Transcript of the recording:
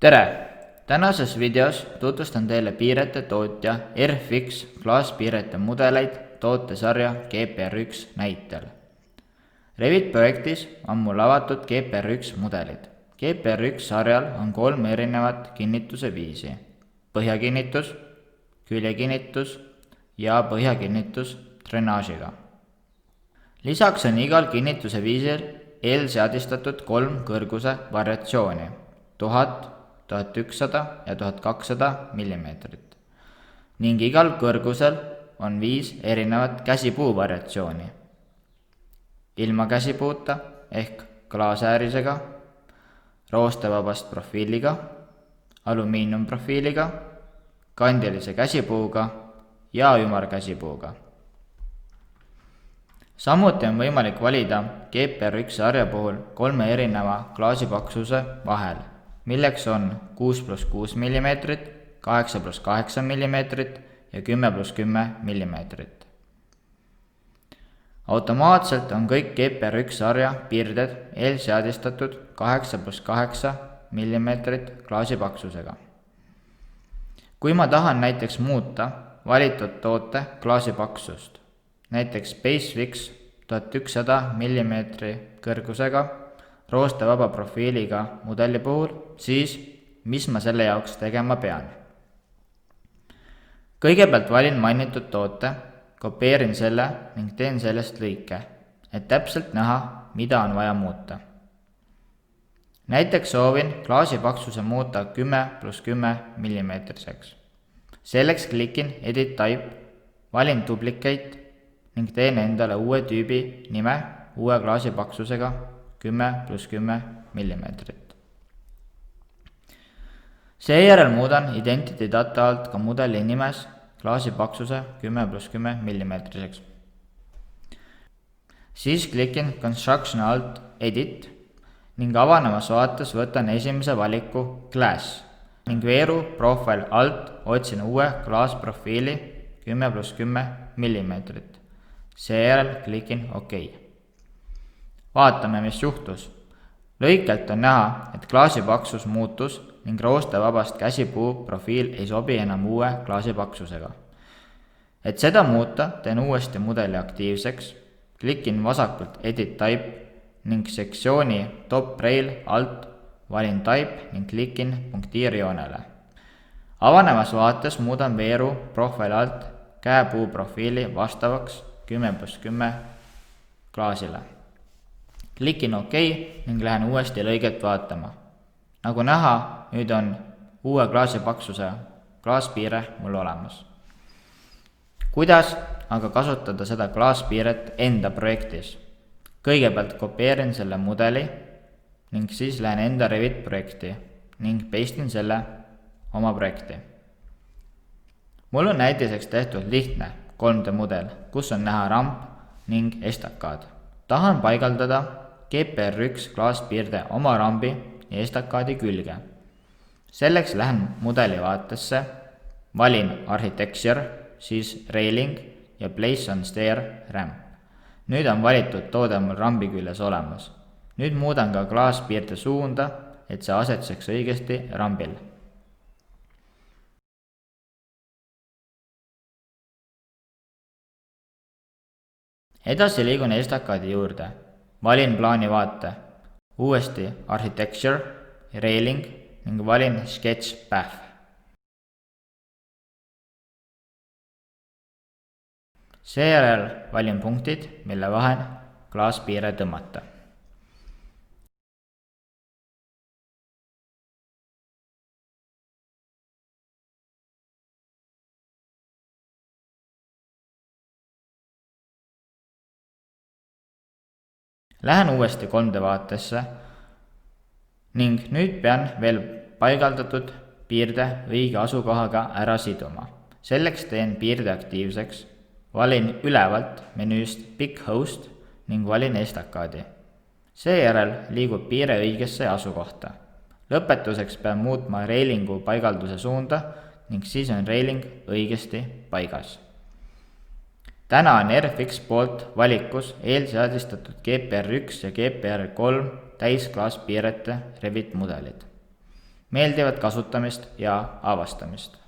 tere! Tänases videos tutvustan teile piirete tootja RFX klaaspiirete mudeleid tootesarja GPR1 näitel. Revit projektis on mul avatud GPR1 mudelid. GPR1 sarjal on 3 erinevat kinnituse viisi: põhjakinnitus, küljekinnitus ja põhjakinnitus drenaažiga. Lisaks on igal kinnituse viisil eelseadistatud 3 kõrguse variatsiooni: 1000, 1100 ja 1200 mm. Ning igal kõrgusel on 5 erinevat käsipuu variatsiooni: ilma käsipuuta ehk klaasäärisega, roostevabast profiiliga, alumiiniumprofiiliga, kandilise käsipuuga ja ümarkäsipuuga. Samuti on võimalik valida GPR1 sarja puhul 3 erineva klaasipaksuse vahel, milleks on 6+6 mm, 8+8 mm ja 10+10 mm. Automaatselt on kõik GPR1 sarja piirded eelseadistatud 8+8 mm klaasipaksusega. Kui ma tahan näiteks muuta valitud toote klaasipaksust, näiteks Basefix 1100 mm kõrgusega roostevaba profiiliga mudeli puhul, siis mis ma selle jaoks tegema pean? Kõigepealt valin mainitud toote, kopeerin selle ning teen sellest lõike, et täpselt näha, mida on vaja muuta. Näiteks soovin klaasipaksuse muuta 10+10 mm. Selleks klikin Edit Type, valin Duplicate ning teen endale uue tüübi nime uue klaasipaksusega 10+10 mm. Seejärel muudan Identity data alt ka mudeli nimes klaasipaksuse 10+10 mm. Siis klikin Construction alt Edit ning avanevas vaates võtan esimese valiku Glass ning veeru Profile alt otsin uue klaasprofiili 10+10 mm. Seejärel klikin OK. Vaatame, mis juhtus. Lõikelt on näha, et klaasipaksus muutus ning roostevabast käsipuu profiil ei sobi enam uue klaasipaksusega. Et seda muuta, teen uuesti mudeli aktiivseks, klikin vasakult Edit Type ning sektsiooni Top Rail alt valin Type ning klikin punktiirjoonele. Avanevas vaates muudan veeru Profile alt käepuu profiili vastavaks 10+10 klaasile. Klikin OK ning lähen uuesti lõiget vaatama. Nagu näha, nüüd on uue klaasipaksuse klaaspiire mul olemas. Kuidas aga kasutada seda klaaspiiret enda projektis? Kõigepealt kopeerin selle mudeli ning siis lähen enda Revit projekti ning pastin selle oma projekti. Mul on näitiseks tehtud lihtne 3D mudel, kus on näha ramp ning estakaad. Tahan paigaldada GPR1 klaaspiirde oma rambi ja estakaadi külge. Selleks lähen mudeli vaatesse, valin Architecture, siis Railing ja Place on Stair Ramp. Nüüd on valitud toode mul rambi küljes olemas. Nüüd muudan ka klaaspiirde suunda, et see asetseks õigesti rambil. Edasi liigun estakaadi juurde. Valin plaani vaate, uuesti Architecture, Railing ning valin Sketch Path. Seejärel valin punktid, mille vahel klaaspiire tõmmata. Lähen uuesti 3D vaatesse ning nüüd pean veel paigaldatud piirde õige asukohaga ära siduma. Selleks teen piirde aktiivseks, valin ülevalt menüüst Pick Host ning valin estakaadi. Seejärel liigub piire õigesse asukohta. Lõpetuseks pean muutma railingu paigalduse suunda ning siis on railing õigesti paigas. Täna on RFX poolt valikus eelseadistatud GPR1 ja GPR3 täisklaaspiirete Revit mudelid. meeldivat kasutamist ja avastamist!